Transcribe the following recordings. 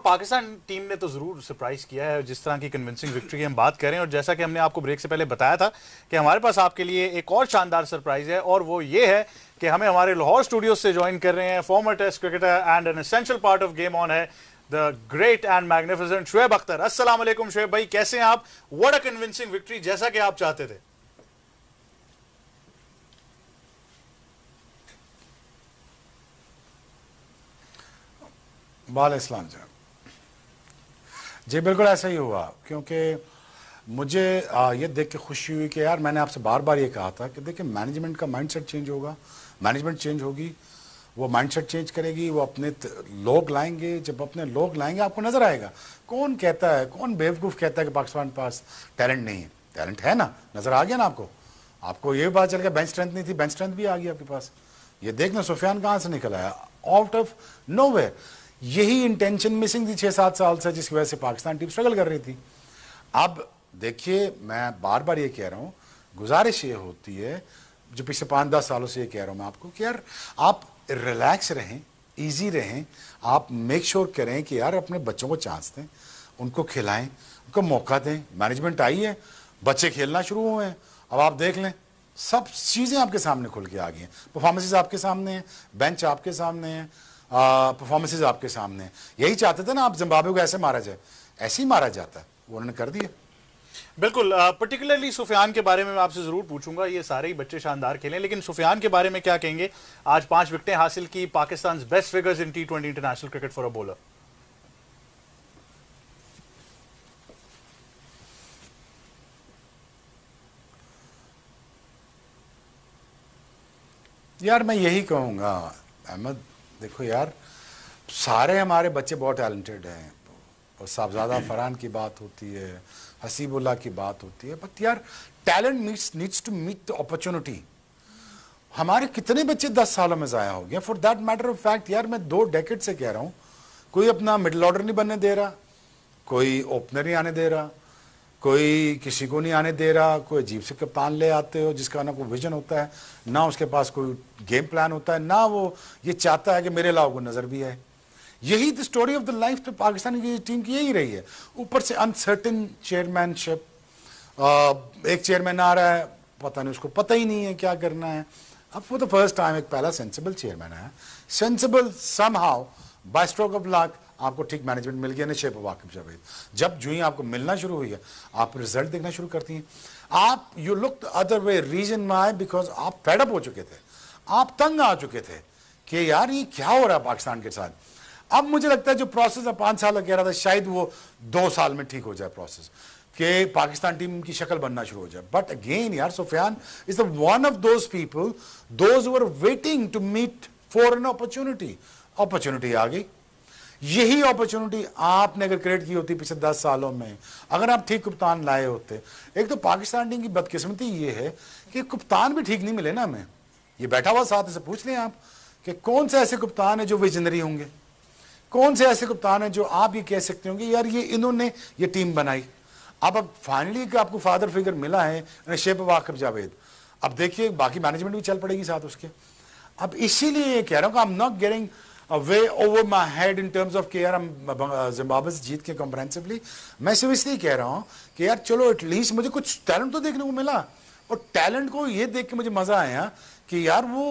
Pakistan team ने तो जरूर सरप्राइज किया है जिस तरह की कन्विंसिंग विक्ट्री की हम बात करें, और जैसा कि हमने आपको ब्रेक से पहले बताया था कि हमारे पास आपके लिए एक और शानदार सरप्राइज है, और वो ये है कि हमें हमारे लाहौर स्टूडियो से ज्वाइन कर रहे हैं former test cricketer and an essential part of game on है the great and magnificent Shoaib Akhtar. अस्सलाम वालेकुम शुएब भाई, कैसे हैं आप? व्हाट अ कन्विंसिंग विक्ट्री, जैसा कि आप चाहते थे। वाल इस्लाम जी बिल्कुल ऐसा ही हुआ, क्योंकि मुझे ये देख के खुशी हुई कि यार मैंने आपसे बार बार ये कहा था कि देखिए मैनेजमेंट का माइंडसेट चेंज होगा, मैनेजमेंट चेंज होगी, वो माइंडसेट चेंज करेगी, वो अपने लोग लाएंगे। जब अपने लोग लाएंगे आपको नज़र आएगा कौन कहता है, कौन बेवकूफ़ कहता है कि पाकिस्तान के पास टैलेंट नहीं है। टैलेंट है ना, नज़र आ गया ना आपको। आपको ये बात चल गया बेंच स्ट्रेंथ नहीं थी, बेंच स्ट्रेंथ भी आ गई आपके पास। ये देखना सुफियान कहाँ से निकल आया, आउट ऑफ नोवेयर। यही इंटेंशन मिसिंग थी 6-7 साल से, जिसकी वजह से पाकिस्तान टीम स्ट्रगल कर रही थी। अब देखिए मैं बार बार ये कह रहा हूँ, गुजारिश ये होती है जो पिछले 5-10 सालों से ये कह रहा हूँ मैं आपको कि यार आप रिलैक्स रहें, इजी रहें, आप मेक श्योर करें कि यार अपने बच्चों को चांस दें, उनको खिलाएं, उनको मौका दें। मैनेजमेंट आई है, बच्चे खेलना शुरू हुए हैं, अब आप देख लें सब चीज़ें आपके सामने खुल के आ गई हैं। परफॉर्मेंसेज आपके सामने हैं, बेंच आपके सामने हैं, परफॉर्मेंसेज आपके सामने हैं। यही चाहते थे ना आप जिम्बाब्वे को ऐसे मारा जाए, ऐसे ही मारा जाता है, वो उन्होंने कर दिया। बिल्कुल, पर्टिकुलरली सुफियान के बारे में मैं आपसे जरूर पूछूंगा। ये सारे ही बच्चे शानदार खेले, लेकिन सुफियान के बारे में क्या कहेंगे? आज 5 विकेटें हासिल की, Pakistan best figures in T20 international cricket for a bowler. यार मैं यही कहूँगा अहमद, देखो यार सारे हमारे बच्चे बहुत टैलेंटेड हैं, और साहबजादा फरहान की बात होती है, हसीबुल्ला की बात होती है, बट यार talent needs to meet the opportunity. हमारे कितने बच्चे 10 सालों में ज़ाया हो गए। For that matter of fact यार मैं 2 डेकेड से कह रहा हूँ, कोई अपना मिडिल ऑर्डर नहीं बनने दे रहा, कोई ओपनर नहीं आने दे रहा, कोई किसी को नहीं आने दे रहा, कोई अजीब से कप्तान ले आते हो जिसका ना कोई विजन होता है, ना उसके पास कोई गेम प्लान होता है, ना वो ये चाहता है कि मेरे अलावा को नज़र भी आए। यही the story of the life तो पाकिस्तान की टीम की यही रही है। ऊपर से अनसर्टेन चेयरमैनशिप, एक चेयरमैन आ रहा है, पता नहीं उसको पता ही नहीं है क्या करना है। अब फॉर द फर्स्ट टाइम एक पहला सेंसिबल चेयरमैन आया, sensible somehow bye stroke of luck आपको ठीक मैनेजमेंट मिल गया ना, शेप वाकिफ जावेद। जब जो ही आपको मिलना शुरू हुई है, आप रिजल्ट देखना शुरू करती हैं। आप you look the other way, reason why, because आप फेडअप हो चुके थे, आप तंग आ चुके थे कि यार ये क्या हो रहा है पाकिस्तान के साथ। अब मुझे लगता है जो प्रोसेस है 5 साल कह रहा था, शायद वो 2 साल में ठीक हो जाए प्रोसेस, कि पाकिस्तान टीम की शक्ल बनना शुरू हो जाए। बट अगेन यार Sufiyan is the one of those people those who are waiting to meet for an opportunity. Opportunity आ गई। यही अपॉर्चुनिटी आपने अगर क्रिएट की होती पिछले 10 सालों में, अगर आप ठीक कप्तान लाए होते। एक तो पाकिस्तान टीम की बदकिस्मती ये है कि कप्तान भी ठीक नहीं मिले ना हमें। ये बैठा हुआ साथ से पूछ लें आप कि कौन से ऐसे कप्तान है जो विजनरी होंगे, कौन से ऐसे कप्तान है जो आप ये कह सकते होंगे यार ये इन्होंने ये टीम बनाई। अब फाइनली कि आपको फादर फिगर मिला है शेप वाकिफ जावेद, अब देखिए बाकी मैनेजमेंट भी चल पड़ेगी साथ उसके। अब इसीलिए ये कह रहा हूँ कि I am not getting way over my head in terms of कि यार हम जिम्बाब्वे से जीत के कॉम्प्रहेंसिवली। मैं सिर्फ इसलिए कह रहा हूँ कि यार चलो एटलीस्ट मुझे कुछ टैलेंट तो देखने को मिला, और टैलेंट को ये देख के मुझे मजा आया कि यार वो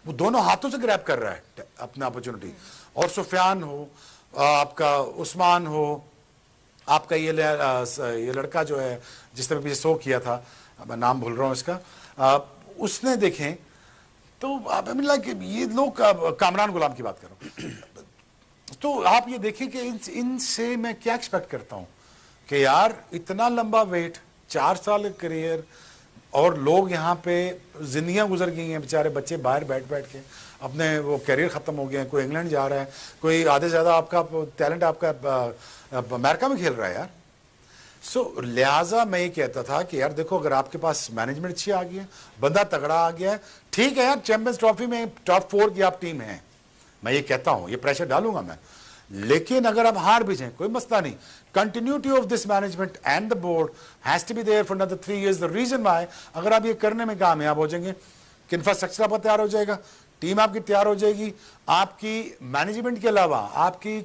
दोनों हाथों से ग्रैब कर रहा है अपना अपॉर्चुनिटी। और सुफियान हो, आपका उस्मान हो, आपका ये लड़का जो है जिसने पीछे शो किया था, मैं नाम भूल रहा हूँ इसका, उसने देखें तो आई मीन लाइक ये लोग, कामरान गुलाम की बात कर रहा हूँ। तो आप ये देखिए कि इनसे मैं क्या एक्सपेक्ट करता हूँ कि यार इतना लंबा वेट, 4 साल करियर, और लोग यहाँ पे जिंदगियाँ गुजर गई हैं, बेचारे बच्चे बाहर बैठ बैठ के अपने वो करियर ख़त्म हो गए हैं। कोई इंग्लैंड जा रहा है, कोई आधे से ज़्यादा आपका टैलेंट आपका अमेरिका में खेल रहा है यार। सो लिहाजा मैं ये कहता था कि यार देखो अगर आपके पास मैनेजमेंट अच्छी आ गई है, बंदा तगड़ा आ गया है, ठीक है यार, चैंपियंस ट्रॉफी में टॉप 4 की आप टीम है, मैं ये कहता हूँ, ये प्रेशर डालूंगा मैं। लेकिन अगर आप हार भी जाए कोई मसला नहीं, continuity of this management and the board has to be there for another 3 years। The reason why अगर आप ये करने में कामयाब हो जाएंगे कि इंफ्रास्ट्रक्चर आपका तैयार हो जाएगा, टीम आपकी तैयार हो जाएगी, आपकी मैनेजमेंट के अलावा आपकी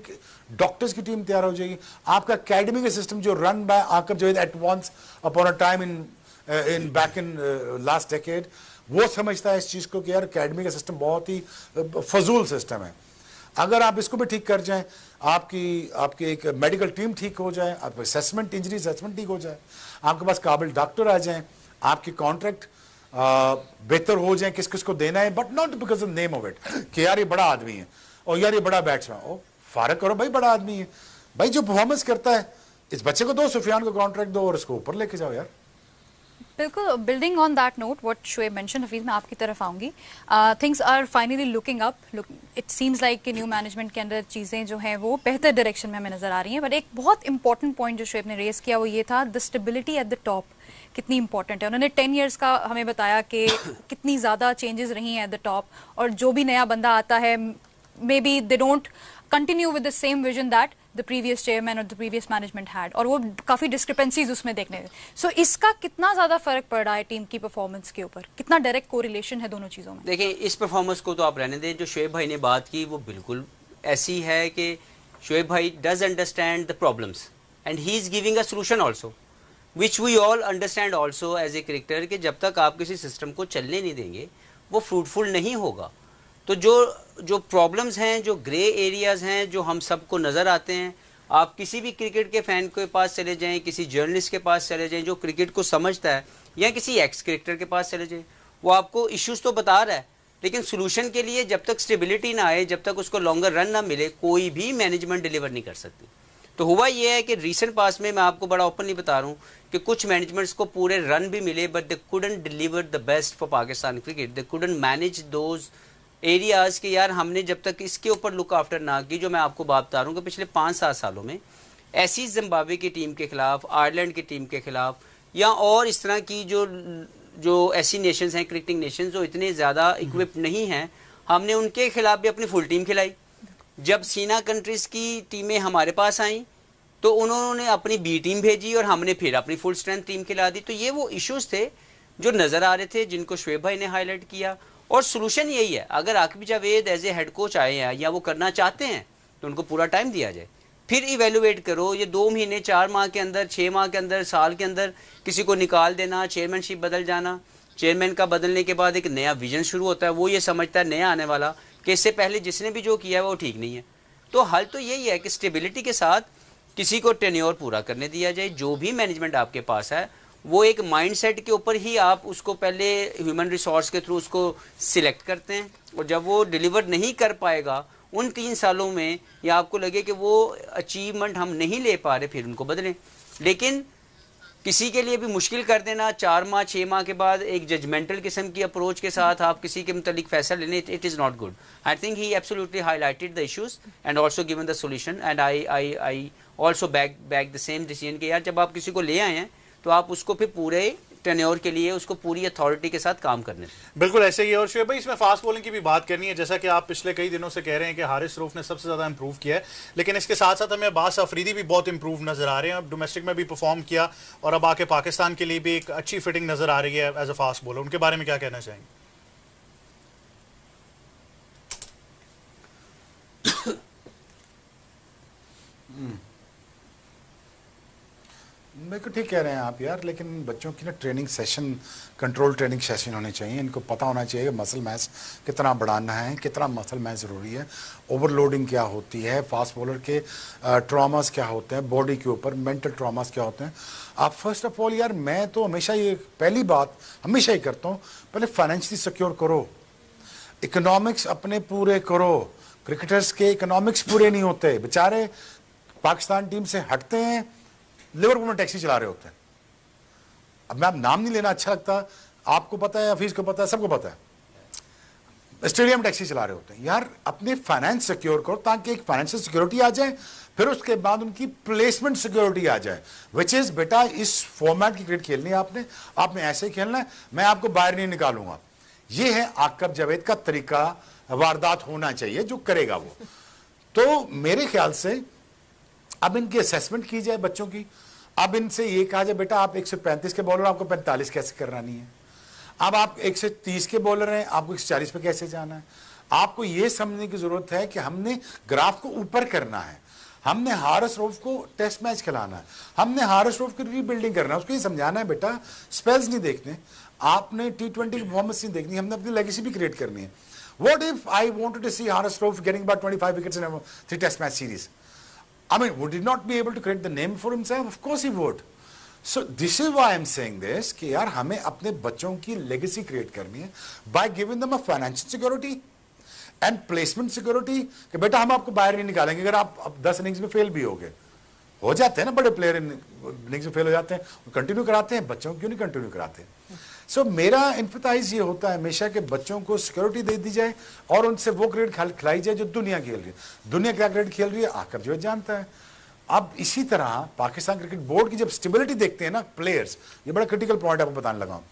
डॉक्टर्स की टीम तैयार हो जाएगी, आपका एकेडमिक सिस्टम जो run by Aqib Javed at once upon a time in back in last decade, वो समझता है इस चीज को कि यार एकेडमी का सिस्टम बहुत ही फजूल सिस्टम है। अगर आप इसको भी ठीक कर जाएं, आपकी एक मेडिकल टीम ठीक हो जाए, आपका असेसमेंट इंजरी असेसमेंट ठीक हो जाए, आपके पास काबिल डॉक्टर आ जाएं, आपकी कॉन्ट्रैक्ट बेहतर हो जाए, किस किस को देना है, but not because of name of it कि यार ये बड़ा आदमी है और यार ये बड़ा बैट्समैन, ओ फारक करो भाई, बड़ा आदमी है भाई, जो परफॉर्मेंस करता है इस बच्चे को दो, सुफियान को कॉन्ट्रैक्ट दो और इसको ऊपर लेके जाओ यार। बिल्कुल, building on that note what Shoaib mention, Hafeez मैं आपकी तरफ आऊंगी। Things are finally looking up, it seems like कि न्यू मैनेजमेंट के अंदर चीज़ें जो हैं वो बेहतर डायरेक्शन में हमें नजर आ रही हैं। बट एक बहुत इंपॉर्टेंट पॉइंट जो शोएब ने रेज किया वो ये था, the stability at the top कितनी इंपॉर्टेंट है। उन्होंने 10 years का हमें बताया कि कितनी ज़्यादा चेंजेस रही हैं एट द टॉप, और जो भी नया बंदा आता है may be they don't continue with the same vision that the previous chairman और द प्रीवियस मैनेजमेंट हैड, और वो काफ़ी डिस्क्रिपेंसीज उसमें देखने में। सो इसका कितना ज़्यादा फर्क पड़ रहा है टीम की परफॉर्मेंस के ऊपर, कितना डायरेक्ट कोरिलेशन है दोनों चीज़ों में? देखिए, इस परफॉर्मेंस को तो आप रहने दें, जो शोएब भाई ने बात की वो बिल्कुल ऐसी है कि शोएब भाई does understand the problems and he is giving a solution also, which we all understand also as a cricketer, कि जब तक आप किसी सिस्टम को चलने नहीं देंगे वो फ्रूटफुल नहीं होगा। तो जो प्रॉब्लम्स हैं, जो ग्रे एरियाज़ हैं, जो हम सबको नज़र आते हैं, आप किसी भी क्रिकेट के फ़ैन के पास चले जाएं, किसी जर्नलिस्ट के पास चले जाएं जो क्रिकेट को समझता है, या किसी एक्स क्रिकेटर के पास चले जाएं, वो आपको इश्यूज़ तो बता रहा है, लेकिन सोल्यूशन के लिए जब तक स्टेबिलिटी ना आए, जब तक उसको लॉन्गर रन ना मिले, कोई भी मैनेजमेंट डिलीवर नहीं कर सकती। तो हुआ ये है कि रीसेंट पास में, मैं आपको बड़ा ओपनली बता रहा हूँ कि कुछ मैनेजमेंट्स को पूरे रन भी मिले, but they couldn't deliver the best for Pakistan cricket, they couldn't manage those areas के यार हमने जब तक इसके ऊपर लुक आफ्टर ना की। जो मैं आपको बात बता रहा हूँ कि पिछले 5-7 सालों में ऐसी जिम्बाब्वे की टीम के खिलाफ, आयरलैंड की टीम के खिलाफ, या और इस तरह की जो ऐसी नेशंस हैं, क्रिकेटिंग नेशंस जो इतने ज़्यादा इक्विप्ड नहीं हैं, हमने उनके खिलाफ भी अपनी फुल टीम खिलाई। जब सीना कंट्रीज़ की टीमें हमारे पास आईं तो उन्होंने अपनी बी टीम भेजी और हमने फिर अपनी फुल स्ट्रेंथ टीम खिला दी। तो ये वो इश्यूज़ थे जो नज़र आ रहे थे, जिनको शोएब भाई ने हाईलाइट किया, और सोल्यूशन यही है, अगर Aaqib Javed as a head coach आए हैं या वो करना चाहते हैं तो उनको पूरा टाइम दिया जाए, फिर इवेलुएट करो। ये 2 महीने 4 माह के अंदर, 6 माह के अंदर, साल के अंदर किसी को निकाल देना, चेयरमैनशिप बदल जाना, चेयरमैन का बदलने के बाद एक नया विजन शुरू होता है, वो ये समझता है नया आने वाला कि इससे पहले जिसने भी जो किया है वो ठीक नहीं है। तो हल तो यही है कि स्टेबिलिटी के साथ किसी को टेन्योर पूरा करने दिया जाए। जो भी मैनेजमेंट आपके पास है वो एक माइंडसेट के ऊपर ही आप उसको पहले ह्यूमन रिसोर्स के थ्रू उसको सिलेक्ट करते हैं, और जब वो डिलीवर नहीं कर पाएगा उन 3 सालों में, या आपको लगे कि वो अचीवमेंट हम नहीं ले पा रहे, फिर उनको बदलें। लेकिन किसी के लिए भी मुश्किल कर देना 4 माह 6 माह के बाद एक जजमेंटल किस्म की अप्रोच के साथ आप किसी के मुतालिक फैसला लेने, it is not good. I think he absolutely highlighted the issues and also given the solution, and I also back the same decision कि यार जब आप किसी को ले आए हैं तो आप उसको फिर पूरे टेन्योर के लिए उसको पूरी अथॉरिटी के साथ काम करने। बिल्कुल ऐसे ही है। और शोएब भाई, इसमें फास्ट बॉलिंग की भी बात करनी है, जैसा कि आप पिछले कई दिनों से कह रहे हैं कि हारिस रऊफ ने सबसे ज़्यादा इंप्रूव किया है, लेकिन इसके साथ साथ हमें अब्बास अफरीदी भी बहुत इंप्रूव नजर आ रहे हैं। अब डोमेस्टिक में भी परफॉर्म किया और अब आके पाकिस्तान के लिए भी एक अच्छी फिटिंग नजर आ रही है एज अ फास्ट बॉलर। उनके बारे में क्या कहना चाहेंगे? मेरे को ठीक कह रहे हैं आप यार, लेकिन बच्चों की ना training session, control training session होने चाहिए। इनको पता होना चाहिए मसल मैच कितना बढ़ाना है, कितना मसल मैच ज़रूरी है, ओवरलोडिंग क्या होती है, फास्ट बॉलर के ट्रॉमास क्या होते हैं, बॉडी के ऊपर मेंटल ट्रॉमास क्या होते हैं। आप फर्स्ट ऑफ ऑल यार, मैं तो हमेशा ये पहली बात हमेशा ही करता हूँ, पहले फाइनेंशियली सिक्योर करो, इकोनॉमिक्स अपने पूरे करो। क्रिकेटर्स के इकोनॉमिक्स पूरे नहीं होते, बेचारे पाकिस्तान टीम से हटते हैं, लिवरपूल में टैक्सी चला रहे होते हैं। अब मैं नाम नहीं लेना अच्छा लगता, आपको पता है, हफीज को पता है, सबको पता है, स्टेडियम टैक्सी चला रहे होते हैं। यार अपने फाइनेंस सिक्योर करो ताकि एक फाइनेंशियल सिक्योरिटी आ जाए, फिर उसके बाद उनकी प्लेसमेंट सिक्योरिटी आ जाए, विच इज बेटा इस फॉर्मेट की क्रिकेट खेलनी है आपने ऐसे ही खेलना है, मैं आपको बाहर नहीं निकालूंगा। ये है आकिब जावेद का तरीका, वारदात होना चाहिए जो करेगा वो। तो मेरे ख्याल से अब इनकी असेसमेंट की जाए बच्चों की। अब इनसे ये कहा जाए बेटा आप 135 के बॉलर, आपको 45 कैसे करानी है। अब आप 130 के बॉलर हैं, आपको 140 पे कैसे जाना है? आपको ये समझने की जरूरत है कि हमने ग्राफ को ऊपर करना है, हमने हारिस रऊफ को टेस्ट मैच खिलाना है, हमने हारिस रऊफ की रीबिल्डिंग करना है, उसको ये समझाना है बेटा स्पेल्स नहीं देखने, आपने T20 की परफॉर्मेंस नहीं देखनी, हमने अपनी लेगेसी भी क्रिएट करनी है। What if I wanted to see Haris Rauf getting about 25 wickets in a 3 test match series? I mean, would he not be able to create the name for himself? Of course he would. So this is why I'm saying this कि यार हमें अपने बच्चों की legacy create करनी है by giving them a financial security and placement security कि बेटा हम आपको बाहर नहीं निकालेंगे अगर आप 10 इनिंग्स में फेल भी हो जाते हैं ना, बड़े प्लेयर इनिंग्स में फेल हो जाते हैं, कंटिन्यू कराते हैं, बच्चों को क्यों नहीं कंटिन्यू कराते? सो मेरा एम्फेसाइज ये होता है हमेशा कि बच्चों को सिक्योरिटी दे दी जाए और उनसे वो क्रिकेट खिलाई जाए जो दुनिया खेल रही है। दुनिया क्या क्रिकेट खेल रही है आकर जो जानता है। अब इसी तरह पाकिस्तान क्रिकेट बोर्ड की जब स्टेबिलिटी देखते हैं ना प्लेयर्स, ये बड़ा क्रिटिकल पॉइंट आपको बताने लगा हूं,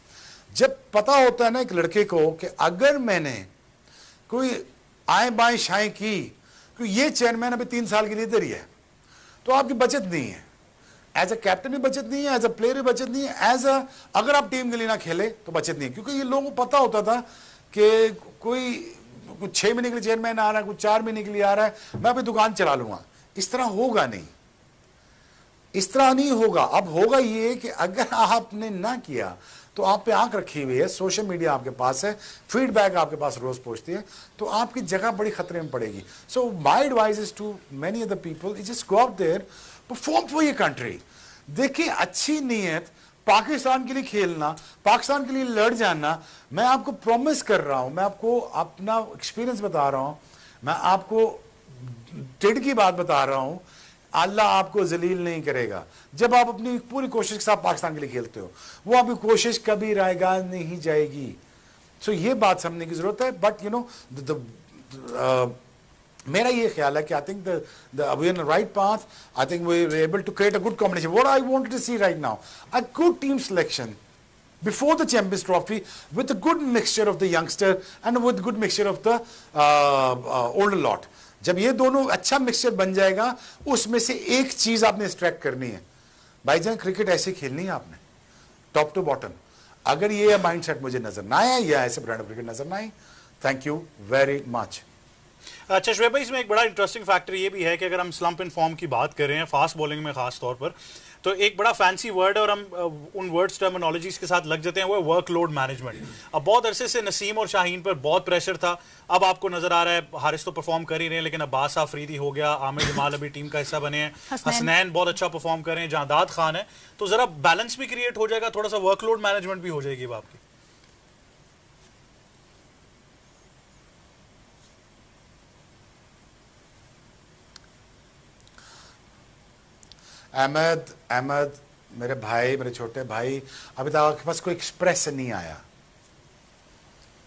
जब पता होता है ना एक लड़के को कि अगर मैंने कोई आए बाएं शाएं की, क्योंकि ये चेयरमैन अभी 3 साल के लिए इधर ही है, तो आपकी बचत नहीं है, एज अ कैप्टन भी बचत नहीं है, एज अ प्लेयर भी बचत नहीं है, एज अ अगर आप टीम के लिए ना खेले तो बचत नहीं है। क्योंकि ये लोगों को पता होता था कि कोई कुछ 6 महीने के लिए चेयरमैन आ रहा है, कुछ 4 महीने के लिए आ रहा है, मैं अपनी दुकान चला लूंगा। इस तरह होगा नहीं, इस तरह नहीं होगा। अब होगा ये कि अगर आपने ना किया तो आप पे आंख रखी हुई है, सोशल मीडिया आपके पास है, फीडबैक आपके पास रोज पहुंचती है, तो आपकी जगह बड़ी खतरे में पड़ेगी। So my advice is to many other people, just go out there, perform for your country. देखिए अच्छी नीयत, पाकिस्तान के लिए खेलना, पाकिस्तान के लिए लड़ जाना, मैं आपको प्रॉमिस कर रहा हूं, मैं आपको अपना एक्सपीरियंस बता रहा हूं, मैं आपको टेड की बात बता रहा हूं, अल्लाह आपको जलील नहीं करेगा जब आप अपनी पूरी कोशिश के साथ पाकिस्तान के लिए खेलते हो। वो आपकी कोशिश कभी रायगा नहीं जाएगी। सो ये बात समझने की जरूरत है। बट यू नो मेरा ये ख्याल है कि I think we are in the right path, I think we are able to create a good combination. What I wanted to see right now, a good team selection before the Champions Trophy with a good mixture of the youngster and with good mixture of the older lot. जब ये दोनों अच्छा mixture बन जाएगा, उसमें से एक चीज आपने एक्सट्रैक्ट करनी है, भाईजान क्रिकेट ऐसे खेलनी है आपने टॉप टू बॉटम। अगर ये माइंडसेट मुझे नजर ना आया या ऐसे ब्रांड ऑफ क्रिकेट नजर ना आई, थैंक यू वेरी मच। अच्छा शुएब भाई, इसमें एक बड़ा इंटरेस्टिंग फैक्टर ये भी है कि अगर हम स्लंप इन फॉर्म की बात कर रहे हैं फास्ट बॉलिंग में खास तौर पर, तो एक बड़ा फैंसी वर्ड है और हम उन वर्ड्स टर्मिनोलॉजीज के साथ लग जाते हैं, वो है वर्कलोड मैनेजमेंट। अब बहुत अरसे से नसीम और शाहीन पर बहुत प्रेशर था, अब आपको नजर आ रहा है हारिस तो परफॉर्म कर ही रहे हैं, लेकिन अब्बास आफरीदी हो गया, आमिर जमाल अभी टीम का हिस्सा बने हैं, हसनैन बहुत अच्छा परफॉर्म कर रहे हैं, जहादाद खान है, तो जरा बैलेंस भी क्रिएट हो जाएगा, थोड़ा सा वर्कलोड मैनेजमेंट भी हो जाएगी अब आपकी। अहमद मेरे भाई, मेरे छोटे भाई, अभी तक आपके पास कोई एक्सप्रेस नहीं आया।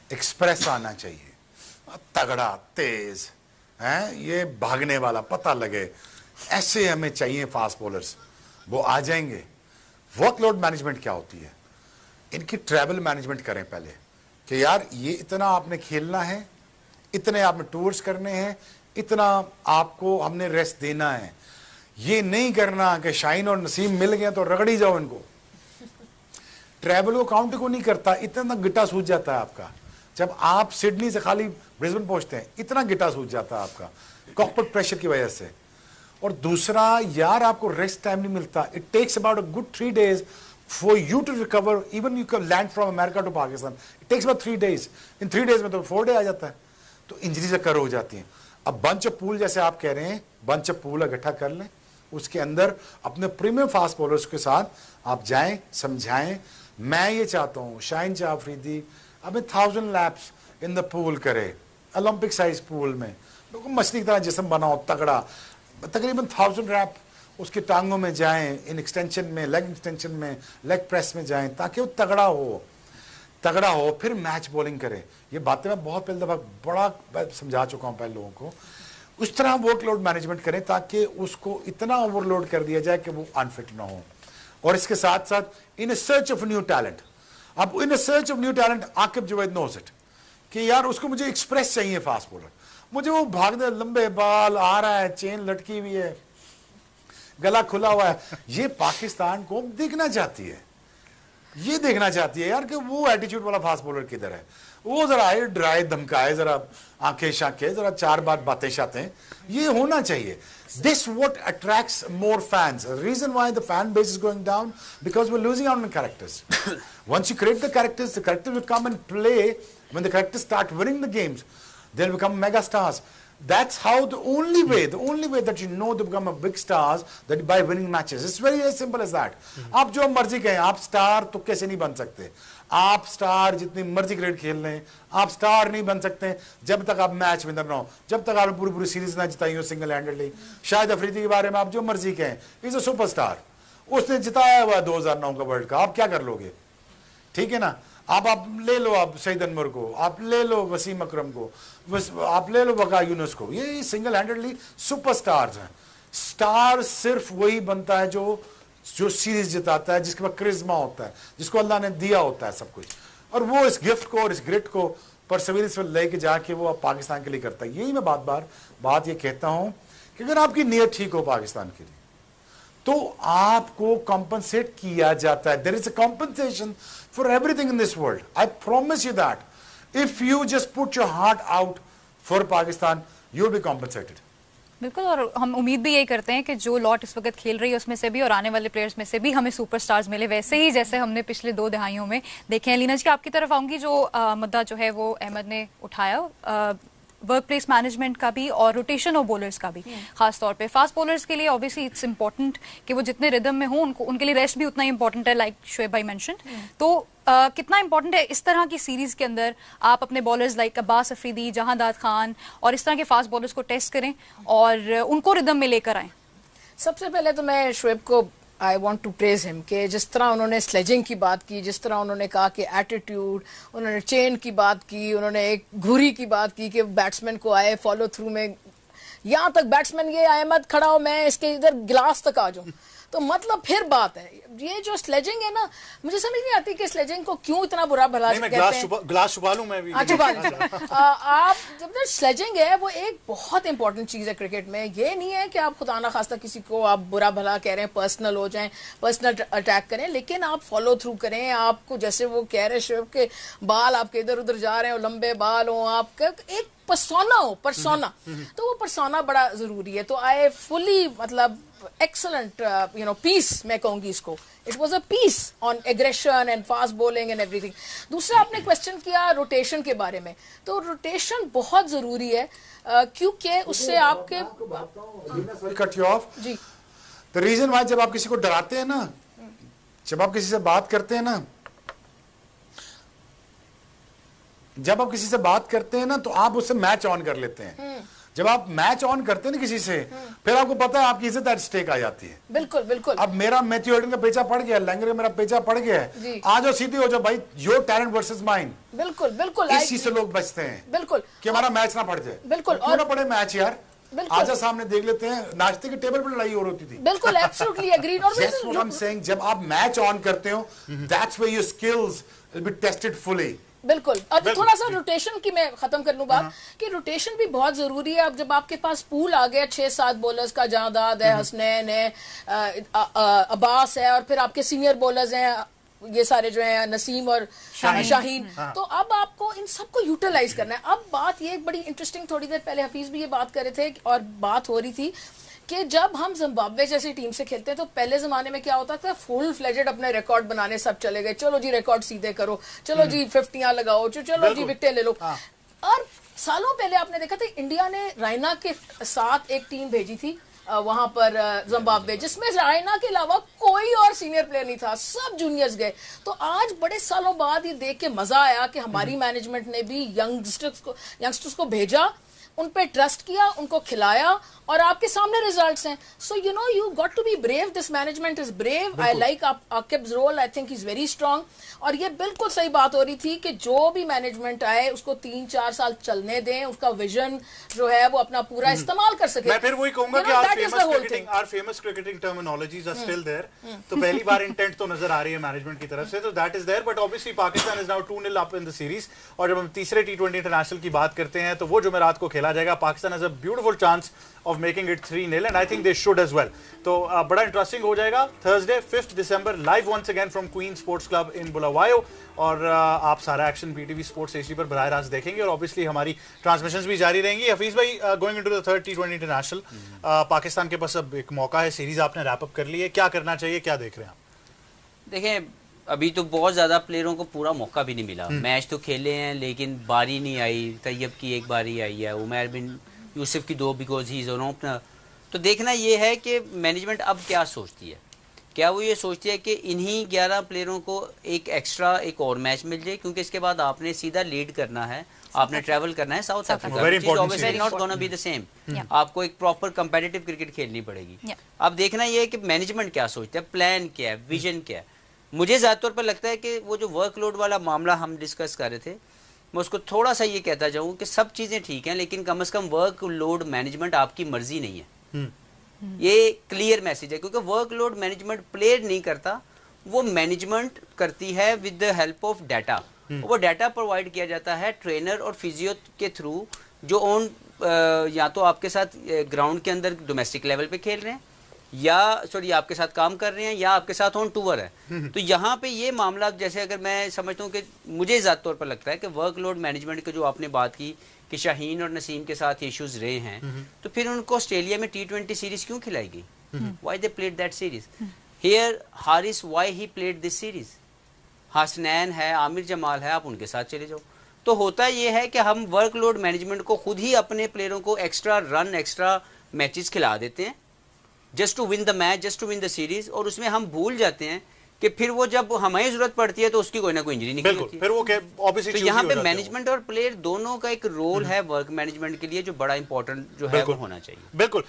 एक्सप्रेस आना चाहिए, तगड़ा तेज है, ये भागने वाला पता लगे, ऐसे हमें चाहिए फास्ट बॉलर्स, वो आ जाएंगे। वर्कलोड मैनेजमेंट क्या होती है, इनकी ट्रैवल मैनेजमेंट करें पहले कि यार ये इतना आपने खेलना है, इतने आपने टूर्स करने हैं, इतना आपको हमने रेस्ट देना है। ये नहीं करना कि शाहीन और नसीम मिल गए तो रगड़ी जाओ इनको। ट्रैवल को काउंट को नहीं करता, इतना गिट्टा सूझ जाता है आपका। जब आप सिडनी से खाली ब्रिस्बेन पहुंचते हैं, इतना गिट्टा सूझ जाता है आपका कॉकपिट प्रेशर की वजह से। और दूसरा यार आपको रेस्ट टाइम नहीं मिलता। It takes about a good 3 days for you to recover. Even you can land from America to Pakistan, it takes about 3 days। In 3 days में तो 4 day आ जाता है, तो इंजरी से कर हो जाती है। अब बंच ऑफ पूल जैसे आप कह रहे हैं, बंच ऑफ पूल इकट्ठा कर लें, उसके अंदर अपने प्रीमियम फास्ट बॉलर्स के साथ आप जाएं, समझाएं। मैं ये चाहता हूं शाहीन शाह अफरीदी अब 1000 लैप्स इन द पूल करे, ओलंपिक साइज पूल में, लोगों मछली की तरह जिस्म बनाओ तगड़ा, तकरीबन 1000 रैप उसकी टांगों में जाएं, इन एक्सटेंशन में, लेग एक्सटेंशन में, लेग प्रेस में जाएं, ताकि वो तगड़ा हो, फिर मैच बॉलिंग करे। ये बातें मैं बहुत पहले दफा बड़ा समझा चुका हूं पहले लोगों को। उस तरह वर्कलोड मैनेजमेंट करें ताकि उसको इतना ओवरलोड कर दिया जाए कि वो अनफिट ना हो। और इसके साथ साथ in search of new talent, अब in search of new talent Aqib Javed knows it कि यार उसको मुझे एक्सप्रेस चाहिए फास्ट बॉलर, मुझे वो भागने लंबे बाल आ रहा है, चेन लटकी हुई है, गला खुला हुआ है, ये पाकिस्तान को दिखना चाहती है। ये देखना चाहती है यार कि वो एटीट्यूड वाला फास्ट बॉलर किधर है। वो जरा आए ड्राई धमकाए, जरा आंखें शांखें, जरा 4 बार बातें शातें, ये होना चाहिए। This what attracts more fans. The reason why the fan base is going down, because we're losing out on characters. Once you create the characters will come and play. When the characters start winning the games, they'll become mega stars. That's how the only way that you know to become a big stars, that by winning matches. It's very as simple as that. आप जो मर्जी कहें, आप star तो कैसे नहीं बन सकते। आप स्टार जितनी मर्जी क्रिकेट खेल लें, आप स्टार नहीं बन सकते जब तक आप मैच विनर ना हो, जब तक आपने पूरी सीरीज ना जिताई हो सिंगल हैंडेडली। शाहिद अफरीदी के बारे में आप जो मर्जी कहें, इज अ सुपरस्टार, उसने जिताया हुआ 2009 का वर्ल्ड कप, आप क्या कर लोगे? ठीक है ना। आप ले लो, आप सईद अनवर को, आप ले लो वसीम अकरम को, आप ले लो वका यूनुस को, ये सिंगल हैंडेडली सुपरस्टार्स हैं। स्टार सिर्फ वही बनता है जो सीरीज जिताता है, जिसके पास क्रिज्मा होता है, जिसको अल्लाह ने दिया होता है सब कुछ, और वो इस गिफ्ट को और इस ग्रिट को परसेवरेंस में लेके जाके वो पाकिस्तान के लिए करता है। यही मैं बात ये कहता हूं कि अगर आपकी नीयत ठीक हो पाकिस्तान के लिए, तो आपको कॉम्पनसेट किया जाता है। There is a compensation for everything in this world, I promise you that. If you just put your heart out for Pakistan, you will be compensated. बिल्कुल, और हम उम्मीद भी यही करते हैं कि जो लॉट इस वक्त खेल रही है उसमें से भी और आने वाले प्लेयर्स में से भी हमें सुपरस्टार्स मिले, वैसे ही जैसे हमने पिछले 2 दहाइयों में देखे हैं। लीना जी, आपकी तरफ आऊंगी। जो मुद्दा जो है वो अहमद ने उठाया वर्क प्लेस मैनेजमेंट का भी और रोटेशन ऑफ बॉलर्स का भी, खास तौर पे फास्ट बॉलर्स के लिए ऑब्वियसली इट्स इंपॉर्टेंट कि वो जितने रिदम में हो उनके लिए रेस्ट भी उतना ही इंपॉर्टेंट है, लाइक शोएब भाई मेंशन। तो कितना इंपॉर्टेंट है इस तरह की सीरीज के अंदर आप अपने बॉलर्स लाइक अब्बास अफरीदी, जहांदाद खान और इस तरह के फास्ट बॉलर्स को टेस्ट करें और उनको रिदम में लेकर आए? सबसे पहले तो मैं शोएब को I want to praise him कि जिस तरह उन्होंने स्लेजिंग की बात की, जिस तरह उन्होंने कहा कि एटीट्यूड, उन्होंने चेन की बात की, उन्होंने एक घुरी की बात की कि बैट्समैन को आए फॉलो थ्रू में, यहाँ तक बैट्समैन ये अहमद खड़ा हो मैं इसके इधर गिलास तक आ जाऊं, तो मतलब फिर बात है। ये जो स्लेजिंग है ना, मुझे समझ नहीं आती कि स्लेजिंग को क्यों इतना बुरा भला कहते हैं। ग्लास छुपा लूं मैं भी। आप जब तक स्लेजिंग है वो एक बहुत इंपॉर्टेंट चीज है क्रिकेट में। ये नहीं है कि आप खुदा ना खास्ता किसी को आप बुरा भला कह रहे हैं, पर्सनल हो जाएं, पर्सनल अटैक करें, लेकिन आप फॉलो थ्रू करें। आपको जैसे वो कह रहे शोएब के बाल आपके इधर उधर जा रहे हो, लंबे बाल हो, आपका एक पर्सोना हो, पर्सोना, तो वो पर्सोना बड़ा जरूरी है। तो आई फुली मतलब excellent peace मैं कहूंगी इसको। It was a peace on aggression and fast bowling and everything। दूसरा आपने क्वेश्चन किया रोटेशन के बारे में, तो रोटेशन बहुत जरूरी है क्योंकि उससे आपके कट यू ऑफ जी। The reason why जब आप किसी को डराते हैं ना, जब आप किसी से बात करते हैं ना, जब आप किसी से बात करते हैं ना, तो आप उससे मैच ऑन कर लेते हैं। जब आप मैच ऑन करते हैं ना किसी से, फिर आपको पता है आपकी इज्जत एट स्टेक आ जाती है। बिल्कुल बिल्कुल। अब मेरा मैथ्यू हेडन का पेचा पड़ गया, लैंगर का मेरा पेचा पड़ गया है, आ जाओ सीधे हो जाओ भाई, योर टैलेंट वर्सेस माइन। बिल्कुल बिल्कुल, इस चीज से लोग बचते हैं। बिल्कुल, कि हमारा मैच ना पड़ जाए। बिल्कुल, और ना पड़े मैच यार, आजा सामने देख लेते हैं। नाश्ते के टेबल पर लड़ाई हो रही थी। बिल्कुल, एब्सोल्युटली एग्रीड। और that's what I'm saying, जब आप मैच ऑन करते हो, that's where your skills will be tested fully। बिल्कुल। और थोड़ा सा रोटेशन की मैं खत्म कर लूं बात कि रोटेशन भी बहुत जरूरी है। अब जब आपके पास पूल आ गया 6-7 बॉलर्स का, जहांदाद है, हसनैन है, अब्बास है, और फिर आपके सीनियर बॉलर्स हैं ये सारे जो हैं नसीम और शाहीन, तो अब आपको इन सबको यूटिलाइज करना है। अब बात ये बड़ी इंटरेस्टिंग, थोड़ी देर पहले हफीज भी ये बात कर रहे थे और बात हो रही थी कि जब हम जिम्बाब्वे जैसी टीम से खेलते हैं तो पहले जमाने में क्या होता था, फुल फ्लेजेड अपने रिकॉर्ड बनाने सब चले गए, चलो जी रिकॉर्ड सीधे करो, चलो जी 50 लगाओ, चलो जी विकेटें ले लो। और सालों पहले आपने देखा था इंडिया ने रायना के साथ एक टीम भेजी थी वहां पर जिम्बाब्वे, जिसमें रायना के अलावा कोई और सीनियर प्लेयर नहीं था, सब जूनियर्स गए। तो आज बड़े सालों बाद ये देख के मजा आया कि हमारी मैनेजमेंट ने भी यंगस्टर्स को भेजा, उन पे ट्रस्ट किया, उनको खिलाया, और आपके सामने रिजल्ट्स हैं। So you know you got to be brave, this management is brave. I like Aqib's role, I think is very strong. और ये बिल्कुल सही बात हो रही थी कि जो भी मैनेजमेंट आए उसको 3-4 साल चलने दें, उसका विजन जो है वो अपना पूरा इस्तेमाल कर सके। मैं फिर वही कहूंगा कि our famous cricketing terminologies are still there. तो पहली बार इंटेंट तो नजर आ रही है मैनेजमेंट की तरफ से, तो that is there. But obviously Pakistan is now 2-0 up in the series. और जब हम तीसरे T20 इंटरनेशनल की बात करते हैं तो वो जुमेरात को खेला खेला जाएगा. Pakistan has a beautiful chance of making it 3-0 and I think they should as well. तो बड़ा इंटरेस्टिंग हो जाएगा. Thursday 5th December live once again from Queen Sports Club in Bulawayo और आप सारा एक्शन PTV Sports HD पर बराह रास्त देखेंगे और ऑब्वियसली हमारी ट्रांसमिशंस भी जारी रहेंगी. हफीज भाई, going into the third T20 international, Pakistan के पास अब एक मौका है. सीरीज आपने रैप अप कर ली है, क्या करना चाहिए, क्या देख रहे हैं आप? देखें, अभी तो बहुत ज़्यादा प्लेयरों को पूरा मौका भी नहीं मिला. मैच तो खेले हैं लेकिन बारी नहीं आई. तैयब की एक बारी आई है, उमर बिन यूसुफ की 2 because he is an opener. तो देखना ये है कि मैनेजमेंट अब क्या सोचती है. क्या वो ये सोचती है कि इन्हीं 11 प्लेयरों को एक एक्स्ट्रा एक और मैच मिल जाए, क्योंकि इसके बाद आपने सीधा लीड करना है, आपने ट्रैवल करना है south Africa. Obviously not gonna be the same. आपको एक प्रॉपर कंपेटिटिव क्रिकेट खेलनी पड़ेगी. अब देखना ये है कि मैनेजमेंट क्या सोचता है, प्लान क्या है, विजन क्या है. मुझे ज़्यादातर पर लगता है कि वो जो वर्कलोड वाला मामला हम डिस्कस कर रहे थे, मैं उसको थोड़ा सा ये कहता जाऊँ कि सब चीज़ें ठीक हैं लेकिन कम से कम वर्कलोड मैनेजमेंट आपकी मर्जी नहीं है. ये क्लियर मैसेज है, क्योंकि वर्कलोड मैनेजमेंट प्लेयर नहीं करता, वो मैनेजमेंट करती है with the help of data. वो डाटा प्रोवाइड किया जाता है ट्रेनर और फिजियो के थ्रू, जो ऑन या तो आपके साथ ग्राउंड के अंदर डोमेस्टिक लेवल पे खेल रहे हैं या सॉरी आपके साथ काम कर रहे हैं या आपके साथ ऑन टूर है. तो यहाँ पे ये मामला, जैसे अगर मैं समझता हूँ कि मुझे ज़्यादा तौर पर लगता है कि वर्कलोड मैनेजमेंट की जो आपने बात की कि शाहीन और नसीम के साथ इश्यूज रहे हैं, तो फिर उनको ऑस्ट्रेलिया में T20 सीरीज क्यों खिलाएगी? Why they played that series here? Haris, why he played this series? Hasnain है, आमिर जमाल है, आप उनके साथ चले जाओ. तो होता ये है कि हम वर्कलोड मैनेजमेंट को खुद ही अपने प्लेयरों को एक्स्ट्रा रन, एक्स्ट्रा मैचेस खिला देते हैं just to win the match, just to win the series. और उसमें हम भूल जाते हैं कि फिर वो जब हमें जरूरत पड़ती है तो उसकी कोई ना कोई इंजरी निकल जाती है. फिर वो ऑब्वियसली तो यहाँ पे मैनेजमेंट और प्लेयर दोनों का एक रोल है वर्क मैनेजमेंट के लिए, जो बड़ा इंपॉर्टेंट जो है वो होना चाहिए. बिल्कुल.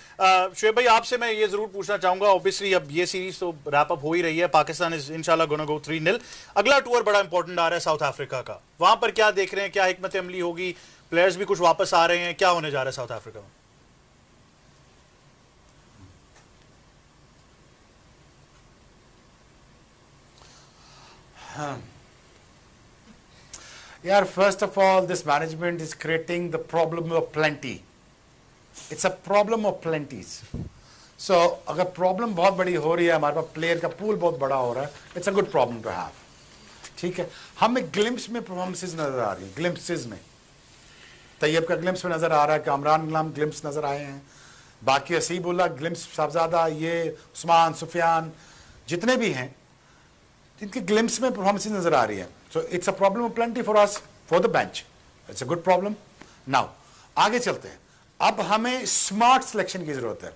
शुएब भाई, आपसे मैं ये जरूर पूछना चाहूंगा, ऑब्वियसली अब ये सीरीज तो रैप अप हो ही रही है, पाकिस्तान इज इंशाल्लाह गोना गो 3-0. अगला टूर बड़ा इंपॉर्टेंट आ रहा है साउथ अफ्रीका का. वहां पर क्या देख रहे हैं, क्या हिकमत अमली होगी? प्लेयर्स भी कुछ वापस आ रहे हैं, क्या होने जा रहा है साउथ अफ्रीका में? Yeah, first of all, this management is creating the problem of plenty. It's a problem of plenties. So, अगर प्रॉब्लम बहुत बड़ी हो रही है, हमारे पास प्लेयर का पूल बहुत बड़ा हो रहा है, it's a good problem to have. ठीक है, हमें ग्लिम्स में परफॉर्मेंसेज नजर आ रही है. ग्लिम्सेज में तैयब का ग्लिम्स में नजर आ रहा है, कामरान गुलाम ग्लिम्स नजर आए हैं, बाकी हसीबुल्लाह ग्लिम्स, साहबजादा, ये उस्मान, सुफियान, जितने भी हैं, इनके ग्लिम्स में परफॉर्मेंस नजर आ रही है. So it's a problem of plenty for us for the bench. It's a good problem. Now आगे चलते हैं. अब हमें स्मार्ट सिलेक्शन की जरूरत है.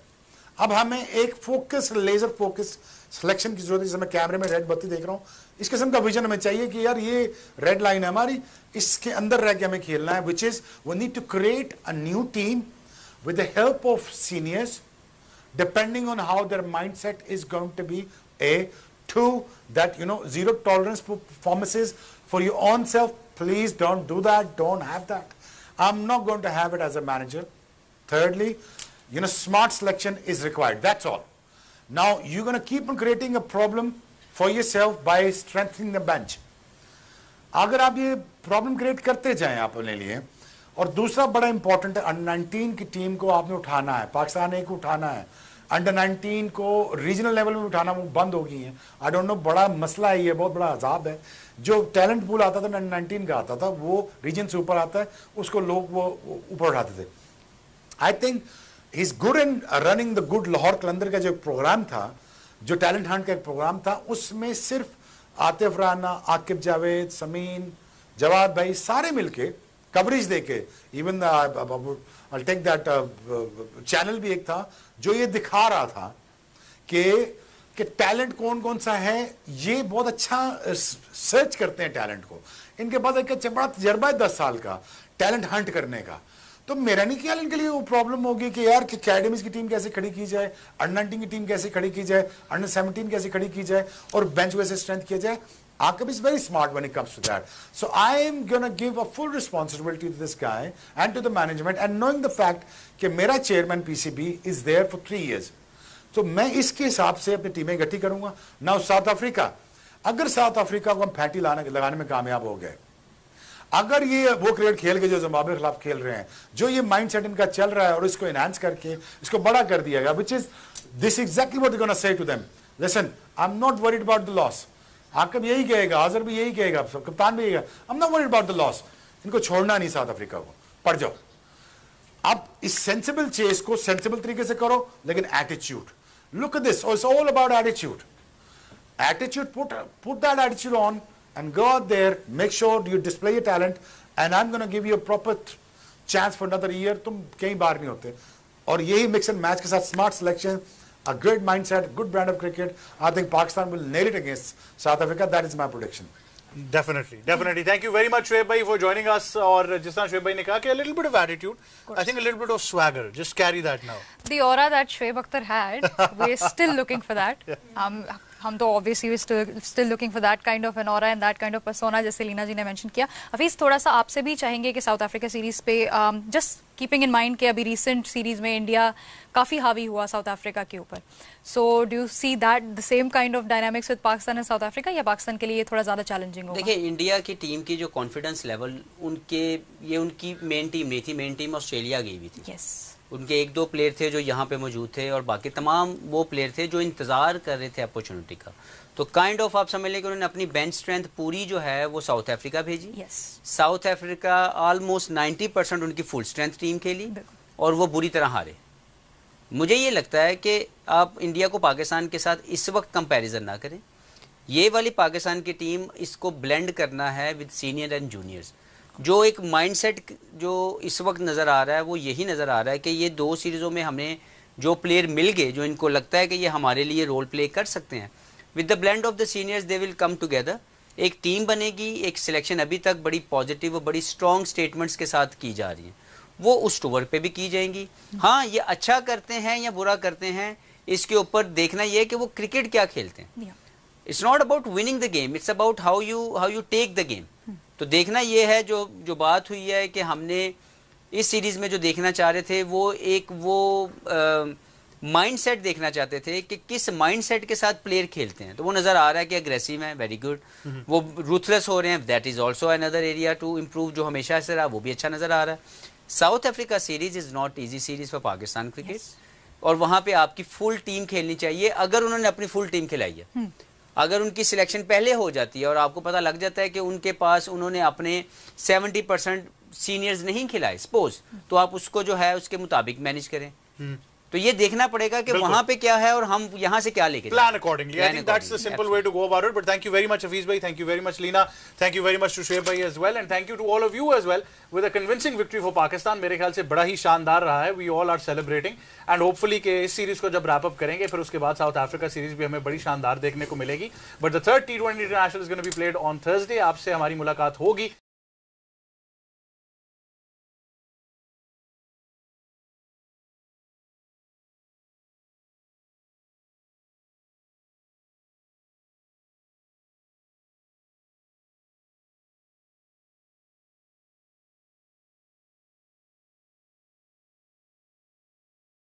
अब हमें एक फोकस, लेजर फोकस सिलेक्शन की जरूरत है. जैसे मैं कैमरे में रेड बत्ती देख रहा हूं, इस किस्म का विजन हमें चाहिए कि यार ये रेड लाइन है हमारी, इसके अंदर रह के हमें खेलना है. Which is we need to create a new team with the help of seniors, depending on how their mindset is going to be. Two, that zero tolerance for performances for your own self. Please don't do that. Don't have that. I'm not going to have it as a manager. Thirdly, smart selection is required. That's all. Now you're going to keep on creating a problem for yourself by strengthening the bench. अगर आप ये problem create करते जाएं अपने लिए. और दूसरा बड़ा इंपॉर्टेंट है, अंडर 19 की टीम को आपने उठाना है. पाकिस्तान एक उठाना है. अंडर 19 को रीजनल लेवल में उठाना वो बंद हो गई है. आई डोंट नो, बड़ा मसला है ये, बहुत बड़ा अजाब है. जो टैलेंट पूल आता था अंडर 19 का आता था, वो रीजन से ऊपर आता है, उसको लोग वो ऊपर उठाते थे. I think he is good in running the good. Lahore Qalandar का जो प्रोग्राम था, जो टैलेंट हंट का एक प्रोग्राम था, उसमें सिर्फ आतिफ राना, आकिब जावेद, समीन, जवाद भाई सारे मिलके कवरेज देके, even I take that channel भी एक था जो ये दिखा रहा था कि टैलेंट कौन कौन सा है. ये बहुत अच्छा सर्च करते हैं टैलेंट को. इनके पास एक बड़ा तजर्बा है 10 साल का टैलेंट हंट करने का. तो मेरा नहीं ख्याल इनके लिए वो प्रॉब्लम होगी कि यार कि अकेडमीज की टीम कैसे खड़ी की जाए, अंडर 19 की टीम कैसे खड़ी की जाए, अंडर 17 कैसे खड़ी की जाए और बेंच वैसे स्ट्रेंथ किया जाए. Akib is very smart when it comes to that. So I am going to give a full responsibility to this guy and to the management, and knowing the fact कि मेरा chairman PCB is there for 3 years. तो मैं इसके हिसाब से अपनी टीमें गठित करूंगा. Now साउथ अफ्रीका, अगर साउथ अफ्रीका को हम फैटी लगाने में कामयाब हो गए, अगर ये वो क्रिकेट खेल के जो जिम्बाब्वे के खिलाफ खेल रहे हैं, जो ये माइंडसेट इनका चल रहा है और इसको एनहांस करके इसको बड़ा कर दिया गया, which is this exactly what they're going to say to them. Listen, I'm not worried about the loss. आकब यही कहेगा, आजर भी यही कहेगा, सब कप्तान भी यही कहेगा, I'm not worried about the loss. इनको छोड़ना नहीं साउथ अफ्रीका को, पड़ जाओ। अब इस सेंसिबल चेस को सेंसिबल तरीके से करो, लेकिन attitude, look at this, it's all about attitude. Attitude, put that attitude on and go out there, make sure you display your talent, and I'm going to give you a proper chance for another year. तुम कहीं बाहर नहीं होते। और यही mix and match के साथ smart selection, a great mindset, good brand of cricket, I think Pakistan will nail it against South Africa. That is my prediction. Definitely, definitely. Thank you very much, Shoaib bhai, for joining us. और जिस तरह शोएब भाई ने कहा कि a little bit of attitude, I think a little bit of swagger. Just carry that now. The aura that Shoaib Akhtar had, we're still looking for that. हम तो obviously we're still looking for that kind of an aura and that kind of persona, जैसे लीना जी ने mention किया। हफीज, थोड़ा सा आपसे भी चाहेंगे कि साउथ अफ्रीका सीरीज पे जस्ट कीपिंग इन माइंड कि अभी रिसेंट सीरीज में इंडिया काफी हावी हुआ साउथ अफ्रीका के ऊपर, so do you see that the same kind of dynamics with Pakistan and south Africa, या पाकिस्तान के लिए थोड़ा ज्यादा चैलेंजिंग होगा? देखिए, इंडिया की टीम की जो कॉन्फिडेंस लेवल उनकी मेन टीम नहीं थी, मेन टीम ऑस्ट्रेलिया गई हुई थी। yes. उनके 1-2 प्लेयर थे जो यहाँ पे मौजूद थे और बाकी तमाम वो प्लेयर थे जो इंतजार कर रहे थे अपॉर्चुनिटी का। तो काइंड ऑफ आप समझ लें कि उन्होंने अपनी बेंच स्ट्रेंथ पूरी जो है वो साउथ अफ्रीका भेजी। yes. साउथ अफ्रीका ऑलमोस्ट 90% उनकी फुल स्ट्रेंथ टीम खेली और वो बुरी तरह हारे। मुझे ये लगता है कि आप इंडिया को पाकिस्तान के साथ इस वक्त कंपैरिजन ना करें। ये वाली पाकिस्तान की टीम, इसको ब्लेंड करना है विद सीनियर एंड जूनियर्स। जो एक माइंडसेट जो इस वक्त नज़र आ रहा है वो यही नज़र आ रहा है कि ये 2 सीरीज़ों में हमें जो प्लेयर मिल गए जो इनको लगता है कि ये हमारे लिए रोल प्ले कर सकते हैं, with the blend of the seniors they will come together. एक टीम बनेगी, एक सिलेक्शन अभी तक बड़ी पॉजिटिव और बड़ी स्ट्रॉन्ग स्टेटमेंट्स के साथ की जा रही है, वो उस टूर पे भी की जाएंगी। हाँ, ये अच्छा करते हैं या बुरा करते हैं, इसके ऊपर देखना ये है कि वो क्रिकेट क्या खेलते हैं। It's not about winning the game, it's about how you take the game. तो देखना ये है जो बात हुई है कि हमने इस सीरीज में जो देखना चाह रहे थे वो माइंडसेट देखना चाहते थे कि किस माइंडसेट के साथ प्लेयर खेलते हैं। तो वो नज़र आ रहा है कि अग्रेसिव है, वेरी गुड। वो रूथलेस हो रहे हैं, that is also another area to improve, जो हमेशा से रहा वो भी अच्छा नज़र आ रहा है। South Africa series is not easy series for Pakistan cricket, और वहाँ पे आपकी फुल टीम खेलनी चाहिए। अगर उन्होंने अपनी फुल टीम खिलाई है, अगर उनकी सिलेक्शन पहले हो जाती है और आपको पता लग जाता है कि उनके पास उन्होंने अपने 70% सीनियर्स नहीं खिलाए सपोज, तो आप उसको जो है उसके मुताबिक मैनेज करें। तो ये देखना पड़ेगा कि वहां पे क्या है और हम यहाँ से क्या लेके plan accordingly. I think that's the simple way to go about it. But thank you very much, Hafiz bhai. Thank you very much, Leena. Thank you very much to Shoaib bhai as well, and thank you to all of you as well with a convincing victory for Pakistan. मेरे ख्याल से बड़ा ही शानदार रहा है. We all are celebrating and hopefully कि इस series को जब wrap up करेंगे फिर उसके बाद साउथ अफ्रीका सीरीज भी हमें बड़ी शानदार देखने को मिलेगी. But the third T20 international is going to be played on Thursday. आपसे हमारी मुलाकात होगी